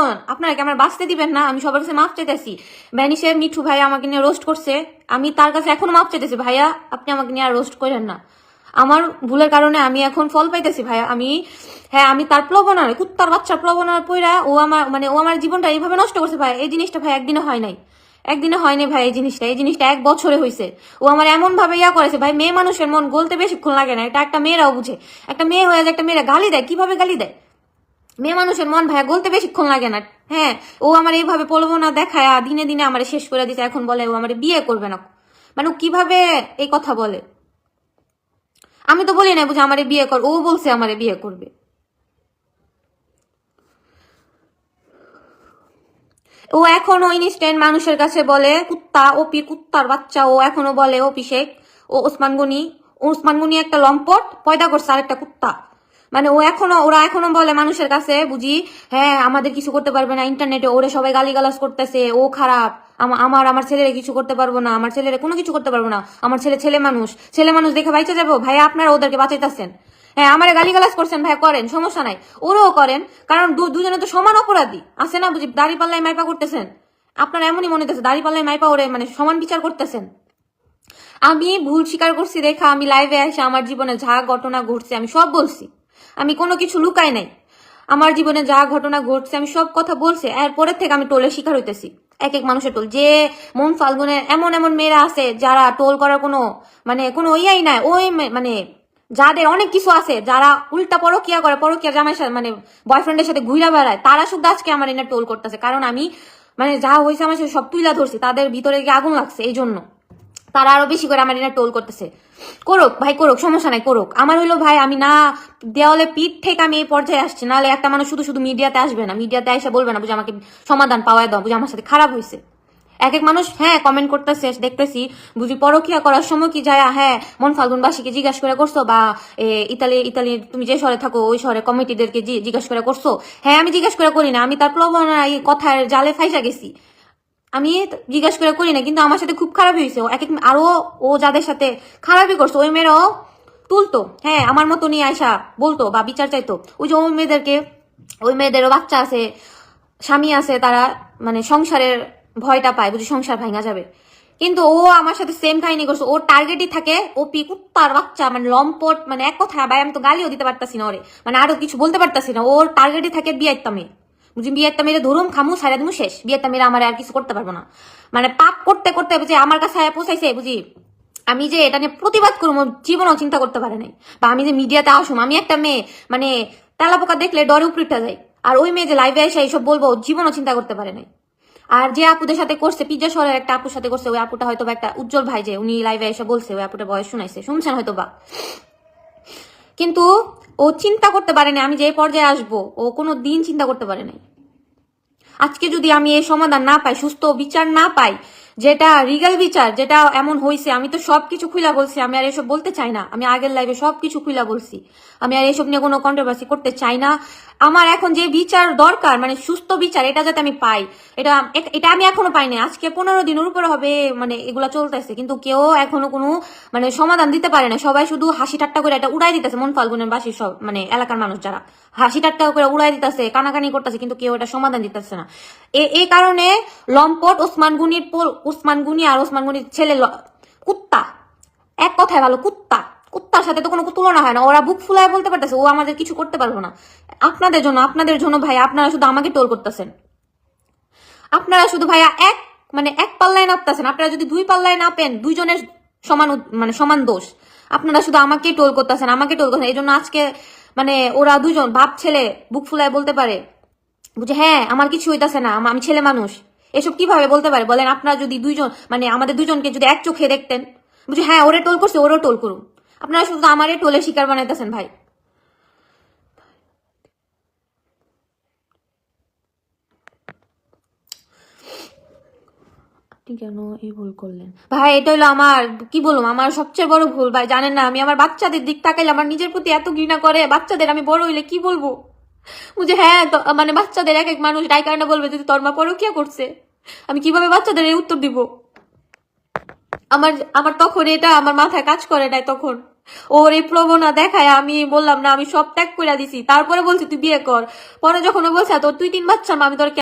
প্রলোভন, আপনারা কি আমার বাঁচতে দিবেন না? আমি সবার কাছে মাফ চাইতেছি। ব্যানিশের মিঠু ভাই আমাকে নিয়ে রোস্ট করছে, আমি তার কাছে এখনো মাফ চাইতেছি। ভাইয়া আপনি আমাকে নিয়ে আর রোস্ট করেন না, আমার ভুলের কারণে আমি এখন ফল পাইতেছি ভাইয়া। আমি তার প্রলোভনার, কুত্তার বাচ্চার প্রলোভনার পইরা ও আমার জীবনটা এইভাবে নষ্ট করছে ভাই। এই জিনিসটা ভাই একদিনে হয় নাই ভাই। এই জিনিসটা 1 বছরে হয়েছে। ও আমার এমন ভাবে করেছে ভাই। মেয়ে মানুষের মন গলতে বেশিক্ষণ লাগে না, এটা একটা মেয়েরাও বুঝে। একটা মেয়ে হয়ে যায়, একটা মেয়েরা গালি দেয়, কিভাবে গালি দেয়। মেয়ে মানুষের মন ভাইয়া গলতে বেশিক্ষণ লাগে না। হ্যাঁ, ও আমার এইভাবে প্রলোভনা দেখায় দিনে দিনে আমার শেষ করে দিচ্ছে। এখন বলে ও আমার বিয়ে করবে না। মানে ও কিভাবে এই কথা বলে? আমি তো বলি না বুঝে আমারে বিয়ে কর, ও বলছে আমারে বিয়ে করবে। ও এখনো ইনস্ট্যান্ট মানুষের কাছে বলে কুত্তা, ওপি কুত্তার বাচ্চা। ও এখনো বলে ওপি শেখ, ও ওসমান গনি একটা লম্পট পয়দা করছে আরেকটা কুত্তা। মানে ওরা এখনো বলে মানুষের কাছে বুঝি, হ্যাঁ আমাদের কিছু করতে পারবে না। ইন্টারনেটে ওরে সবাই গালিগালাজ করতেছে, ও খারাপ, আমার ছেলেরে কিছু করতে পারবো না, আমার ছেলেরে কোনো কিছু করতে পারবো না, আমার ছেলে মানুষ দেখে বাইচে যাবো। ভাইয়া আপনারা ওদেরকে বাঁচাইতেছেন। হ্যাঁ আমারে গালিগালাজ করছেন ভাইয়া, করেন, সমস্যা নাই, ওরাও করেন। কারণ দুজনে তো সমান অপরাধী আছে না বুঝি। দাড়ি পাল্লায় মাইপা করতেছেন আপনারা, এমনই মনে হচ্ছে দাড়ি পাল্লায় মাইপা ওরে মানে সমান বিচার করতেছেন। আমি ভুল স্বীকার করছি দেখা আমি লাইভে এসে আমার জীবনে যা ঘটনা ঘটছে আমি সব বলছি। আমি কোনো কিছু লুকাই নাই। আমার জীবনে যা ঘটনা ঘটছে আমি সব কথা বলছি। এরপরের থেকে আমি টোলের শিকার হইতেছি। এক এক মানুষের টোল, যে মন ফাল্গুনের এমন এমন মেয়েরা আছে যারা টোল করার কোনো ইয়াই নাই। মানে যাদের অনেক কিছু আছে, যারা উল্টা পরকিয়া করে, পরকিয়া জামাইয়ের সাথে বয়ফ্রেন্ডের সাথে ঘুরা বেড়ায়, তারা শুধু আজকে আমার এনে টোল করতেছে। কারণ আমি যা হয়েছে আমার সাথে সব তুইলা ধরছি, তাদের ভিতরে গিয়ে আগুন লাগছে, এই জন্য তারা আরো বেশি করে আমার এনে টোল করতেছে। করুক ভাই, করুক, সমস্যা নাই, করুক। আমার হইলো ভাই, আমি না দেওয়ালে পিঠ থেকে আমি এই পর্যায়ে আসছি। নাহলে একটা মানুষ শুধু শুধু মিডিয়াতে আসবে না, মিডিয়াতে এসে বলবে না বুঝে আমাকে সমাধান পাওয়ায় দাও, বুঝে আমার সাথে খারাপ হয়েছে। এক এক মানুষ হ্যাঁ কমেন্ট করতেছে, দেখতেছি বুঝি পরকিয়া করার সময় কি যায়, হ্যাঁ মন ফাল্গুনবাসীকে জিজ্ঞাসা করে করছো, বা ইতালি তুমি যে শহরে থাকো ওই শহরে কমিটিদেরকে জিজ্ঞাসা করে করছো। হ্যাঁ আমি জিজ্ঞাসা করে করি না, আমি তার প্রলোভনা এই কথার জালে ফাইসা গেছি। আমি জিজ্ঞাসা করে করি না, কিন্তু আমার সাথে খুব খারাপ হয়েছে। আরো ও যাদের সাথে খারাপই করছে ওই মেয়েরাও তুলতো, হ্যাঁ আমার মতো নিয়ে আসা বলতো বা বিচার চাইতো। ওই যে ওই মেয়েদেরও বাচ্চা আছে, স্বামী আছে, তারা সংসারের ভয়টা পায় বুঝি, সংসার ভাঙা যাবে। কিন্তু ও আমার সাথে সেম কাহিনী করছে। ওর টার্গেটই থাকে ও কুত্তার বাচ্চা, লম্পট, এক কথা ভাই আমি তো গালিও দিতে পারতাছি না ওরে, আরো কিছু বলতে পারতাছি না। ওর টার্গেটই থাকে বিয়াইত্তা মেয়ে বুঝি, বিয়েটা মেরে ধরুম খামু সারা দিমু শেষ। বিয়েটা মেরে আমার আর কিছু করতে পারবো না। পাপ করতে করতে বুঝি আমার কাছে পৌঁছাইছে বুঝি। আমি যে এটা নিয়ে প্রতিবাদ করবো জীবনও চিন্তা করতে পারে নাই। বা আমি যে মিডিয়াতে আসুম, আমি একটা মেয়ে তেলা পোকা দেখলে ডরে উপরিটা যাই। আর ওই মেয়ে যে লাইভে এসে এইসব বলবো জীবনও চিন্তা করতে পারে নাই। আর যে আপুদের সাথে করছে, পিজ্জা শহরের একটা আপুর সাথে করছে, ওই আপুটা হয়তো বা একটা উজ্জ্বল ভাই, যে উনি লাইভে এসে বলছে, ওই আপুটা বয়স শুনছেন হয়তো বা। কিন্তু ও চিন্তা করতে পারে না আমি যে পর্যায়ে আসবো, ও কোনো দিন চিন্তা করতে পারে নাই। আজকে যদি আমি এই সমাধান না পাই, সুস্থ বিচার না পাই, যেটা রিগাল বিচার, যেটা এমন হয়েছে, আমি তো সবকিছু খুলা বলছি। আমি আর এসব বলতে চাই না। আমি আগের লাইভে সবকিছু খুলা বলছি। আমি আর এসব নিয়ে কোনো কন্ট্রোভার্সি করতে চাই না। আমার এখন যে বিচার দরকার, সুস্থ বিচার, এটা যাতে আমি পাই, এটা আমি এখনো পাইনি। আজকে 15 দিনের উপরে হবে এগুলা চলতেছে, কিন্তু কেউ এখনো কোনো সমাধান দিতে পারে না। সবাই শুধু হাসি ঠাট্টা করে এটা উড়াই দিতেছে। মন ফাল্গুনের বাসী সব এলাকার মানুষ যারা হাসি ঠাট্টা করে উড়াই দিতেছে, কানাকানি করতেছে, কিন্তু কেউ এটা সমাধান দিতেছে না। এই কারণে লম্পট ওসমান গুনি আর ওসমান গুনির ছেলে কুত্তা, এক কথায় ভালো কুত্তা। কুত্তার সাথে তো কোনো তুলনা হয় না। ওরা বুক ফুলায় বলতে পারতেছে ও আমাদের কিছু করতে পারবো না। আপনাদের জন্য ভাই, আপনারা শুধু আমাকে টোল করতেছেন। আপনারা শুধু ভাইয়া এক পাল্লায় নাপতেছেন। আপনারা যদি 2 পাল্লায় নাপেন, দুইজনের সমান সমান দোষ। আপনারা শুধু আমাকেই টোল করতেছেন। এই জন্য আজকে ওরা দুজন বাপ ছেলে বুক ফুলায় বলতে পারে বুঝে, হ্যাঁ আমার কিছু হইতাছে না, আমি ছেলে মানুষ। এসব কিভাবে বলতে পারে বলেন? আপনারা যদি দুইজন আমাদের দুজনকে যদি এক চোখে দেখতেন বুঝে, হ্যাঁ ওরে টোল করছে, ওরও টোল করুন। আপনারা শুধু আমারে টোলে শিকার বানাইতেছেন ভাই। আপনি কেন এই ভুল করলেন ভাই? এটা হলো আমার, কি বলবো, আমার সবচেয়ে বড় ভুল ভাই। জানেন না আমি আমার বাচ্চাদের দিক তাকাইলে আমার নিজের প্রতি এত ঘৃণা করে। বাচ্চাদের আমি বড় হইলে কি বলবো বুঝে, হ্যাঁ বাচ্চাদের এক এক মানুষ ডাইকারটা বলবে যদি তোর মা পরকিয়া করছে, আমি কিভাবে বাচ্চাদের এই উত্তর দিব? আমার তখন এটা আমার মাথায় কাজ করে নাই। তখন ওর এই প্রবণতা দেখায় আমি বললাম না, আমি সব ত্যাগ করে দিছি। তারপরে বলছি তুই বিয়ে কর। পরে যখন ও বলছে তোর 2-3 বাচ্চা মা, আমি তোর